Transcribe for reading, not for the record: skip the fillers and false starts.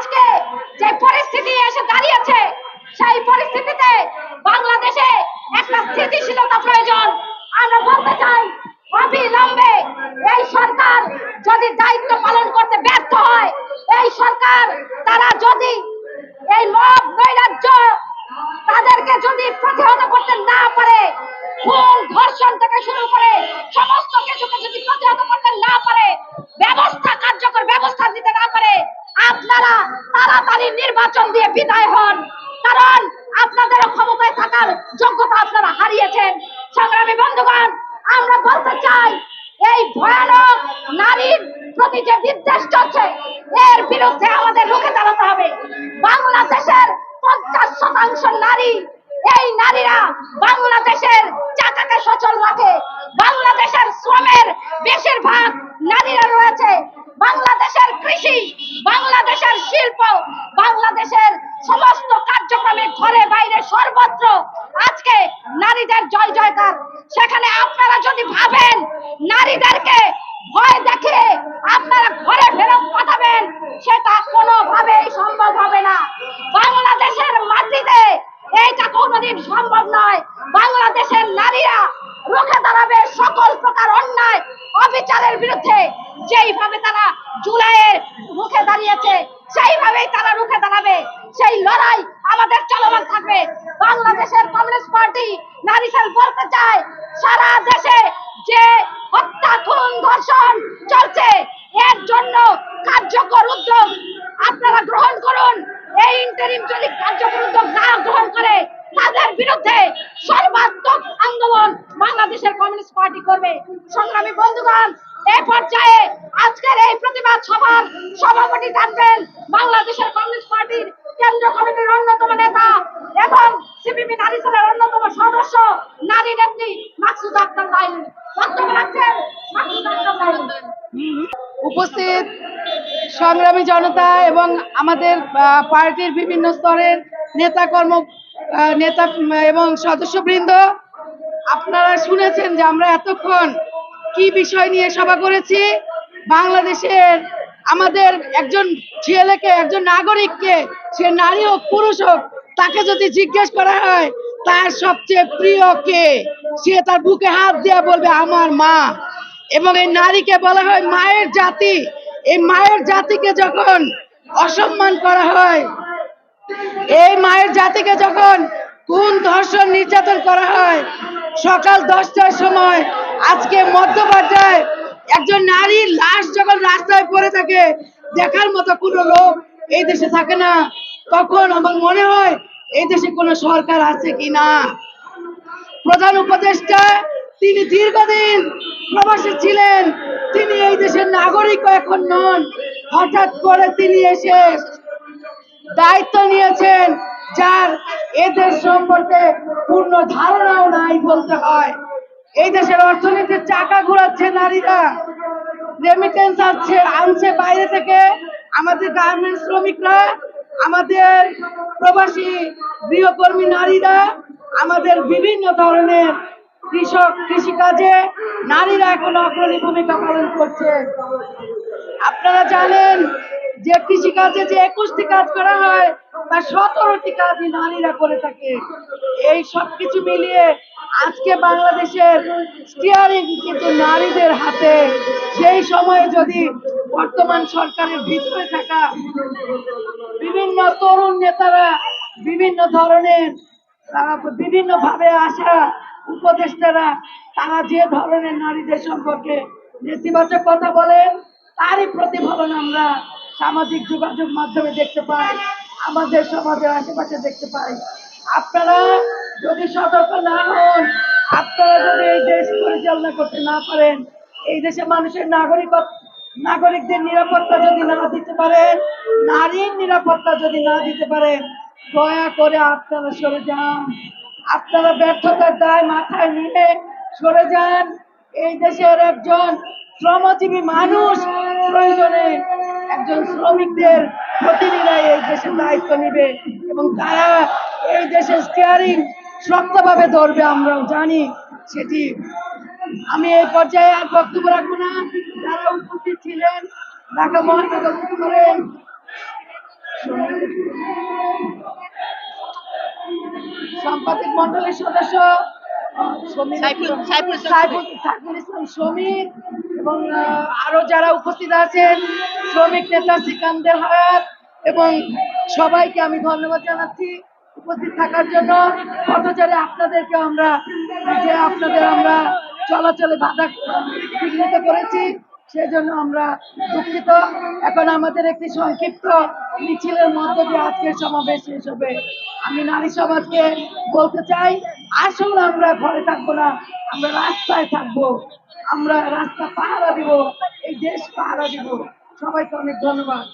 আজকে যে পরিস্থিতি এসে দাঁড়িয়েছে সেই পরিস্থিতিতে বাংলাদেশে একটা স্থিতিশীলতা প্রয়োজন। আমরা বলতে চাই অবিলম্বে এই সরকার যদি দায়িত্ব পালন করতে ব্যর্থ হয়, এই সরকার তারা যদি এই মব নৈরাজ্য তাদেরকে যদি প্রতিহত করতে না পারে, খুন ধর্ষণ থেকে শুরু করে সমস্ত কিছুকে যদি প্রতিহত করতে না পারে, কার্যকর ব্যবস্থা দিতে না পারে, আপনারা তাড়াতাড়ি নির্বাচন দিয়ে বিদায় হন। কারণ আপনাদের ক্ষমতায় থাকার যোগ্যতা আপনারা হারিয়েছেন। সংগ্রামী বন্ধুগণ, আমরা বলতে চাই এই ভয়ানক নারীর প্রতি যে বিদ্বেষ চলছে এর বিরুদ্ধে আমাদের রুখে দাঁড়াতে হবে। বাংলাদেশের 50% নারী, এই নারীরা বাংলাদেশের চাকাকে সচল রাখে। বাংলাদেশের শ্রমের বেশিরভাগ নারীরা রয়েছে। বাংলাদেশের কৃষি, বাংলাদেশের শিল্প, বাংলাদেশের সমস্ত কার্যক্রমে ঘরে বাইরে সর্বত্র আজকে নারীদের জয় জয়কার। সেখানে আপনারা যদি ভাবেন নারীদেরকে ভয় দেখিয়ে আপনারা ঘরে ফেরত পাঠাবেন, সেটা কোনোভাবেই সম্ভব হবে না। বাংলাদেশের মাটিতে এইটা কোনোদিন সম্ভব নয়। বাংলাদেশের নারীরা রুখে দাঁড়াবে সকল প্রকার অন্যায় অবিচারের বিরুদ্ধে। যেইভাবে তারা জুলাইয়ে রুখে দাঁড়িয়েছে সেইভাবেই তারা রুখে দাঁড়াবে। সেই লড়াই আমাদের চলমান থাকবে। বাংলাদেশের কমিউনিস্ট পার্টি নারী সেল বলতে চায়, সারা দেশে যে হত্যা, খুন, ধর্ষণ চলছে এর জন্য কার্যকর উদ্যোগ আপনারা গ্রহণ করুন। এই ইন্টারিম যদি কার্যকর উদ্যোগ না গ্রহণ করে তাদের বিরুদ্ধে সর্বাত্মক আন্দোলন বাংলাদেশের কমিউনিস্ট পার্টি করবে। সংগ্রামী বন্ধুগণ, এই পর্যায়ে আজকের এই প্রতিবাদ সভার সভাপতি থাকবেন বাংলাদেশের কমিউনিস্ট পার্টির কেন্দ্রীয় কমিটির অন্যতম নেতা এবং সিপিবি নারী সেলের অন্যতম সদস্য নারী নেত্রী মাকসুদা আক্তার লাইলি। বক্তব্য রাখছেন মাকসুদা আক্তার লাইলি। উপস্থিত সংগ্রামী জনতা এবং আমাদের পার্টির বিভিন্ন স্তরের নেতা এবং সদস্যবৃন্দ, আপনারা শুনেছেন যে আমরা এতক্ষণ কি বিষয় নিয়ে সভা করেছি। বাংলাদেশের আমাদের একজন ছেলেকে, একজন নাগরিককে, সে নারী হোক পুরুষ হোক, তাকে যদি জিজ্ঞেস করা হয় তার সবচেয়ে প্রিয় কে, সে তার বুকে হাত দিয়ে বলবে আমার মা। এবং এই নারীকে বলা হয় মায়ের জাতি। এই মায়ের জাতিকে যখন অসম্মান করা হয়, এই মায়ের জাতিকে যখন খুন, ধর্ষণ, নির্যাতন করা হয়, সকাল 10টার সময় আজকে মধ্যপর্যায়ে একজন নারীর লাশ যখন রাস্তায় পড়ে থাকে, দেখার মতো কোনো লোক এই দেশে থাকে না, তখন আমার মনে হয় এই দেশে কোনো সরকার আছে কিনা। প্রধান উপদেষ্টা তিনি দীর্ঘদিন প্রবাসী ছিলেন, তিনি এই দেশের নাগরিক এখন নন। হঠাৎ করে তিনি এসে দায়িত্ব নিয়েছেন যার এদেশ সম্পর্কে পূর্ণ ধারণাও নাই বলতে হয়। এই দেশের অর্থনীতির চাকা ঘোরাচ্ছে নারীরা, রেমিটেন্স আনছে বাইরে থেকে আমাদের গার্মেন্টস শ্রমিকরা, আমাদের প্রবাসী গৃহকর্মী নারীরা, আমাদের বিভিন্ন ধরনের কৃষিকাজে নারীরা এখন অগ্রণী ভূমিকা পালন করছে। আপনারা জানেন যে কৃষিকাজে যে 21টি কাজ করা হয় তার 17টি কাজই নারীরা করে থাকে। এই সব কিছু মিলিয়ে আজকে বাংলাদেশের স্টিয়ারিং কিন্তু নারীদের হাতে। সেই সময়ে যদি বর্তমান সরকারের ভিতরে থাকা বিভিন্ন তরুণ নেতারা, বিভিন্ন ধরনের বিভিন্ন ভাবে আসা উপদেষ্টারা, তারা যে ধরনের নারীদের সম্পর্কে নেতিবাচক কথা বলেন, তারই প্রতিফলন আমরা সামাজিক যোগাযোগ মাধ্যমে দেখতে পাই, আমাদের সমাজের আশেপাশে দেখতে পাই। আপনারা যদি সতর্ক না হন, আপনারা যদি এই দেশ পরিচালনা করতে না পারেন, এই দেশে মানুষের নাগরিকদের নিরাপত্তা যদি না দিতে পারেন, নারীর নিরাপত্তা যদি না দিতে পারেন, দয়া করে আপনারা সরে যান। আপনারা ব্যর্থতার দায় মাথায় নিয়ে সরে যান। এই দেশের একজন শ্রমজীবী মানুষ প্রয়োজনে একজন শ্রমিকদের প্রতিনিধিরাই এই দেশের দায়িত্ব নিবে এবং তারা এই দেশের স্টিয়ারিং শক্তভাবে ধরবে, আমরাও জানি সেটি। আমি এই পর্যায়ে আর বক্তব্য রাখবো না। যারা উপস্থিত ছিলেন ঢাকা মহানগর উত্তরের সম্পাদক মন্ডলীর সদস্য সাইফুল ইসলাম সমীর এবং আরো যারা উপস্থিত আছেন, শ্রমিক নেতা সিকান্দার হায়াত এবং সবাইকে আমি ধন্যবাদ জানাচ্ছি উপস্থিত থাকার জন্য। পথচারে আপনাদেরকে আমরা চলাচলে বাধা বিঘ্নিত করেছি, সেজন্য আমরা দুঃখিত। এখন আমাদের একটি সংক্ষিপ্ত মিছিলের মধ্য দিয়ে আজকের সমাবেশ শেষ হবে। আমি নারী সমাজকে বলতে চাই, আসলে আমরা ঘরে থাকবো না, আমরা রাস্তায় থাকবো, আমরা রাস্তা পাহারা দিব, এই দেশ পাহারা দিব। সবাইকে অনেক ধন্যবাদ।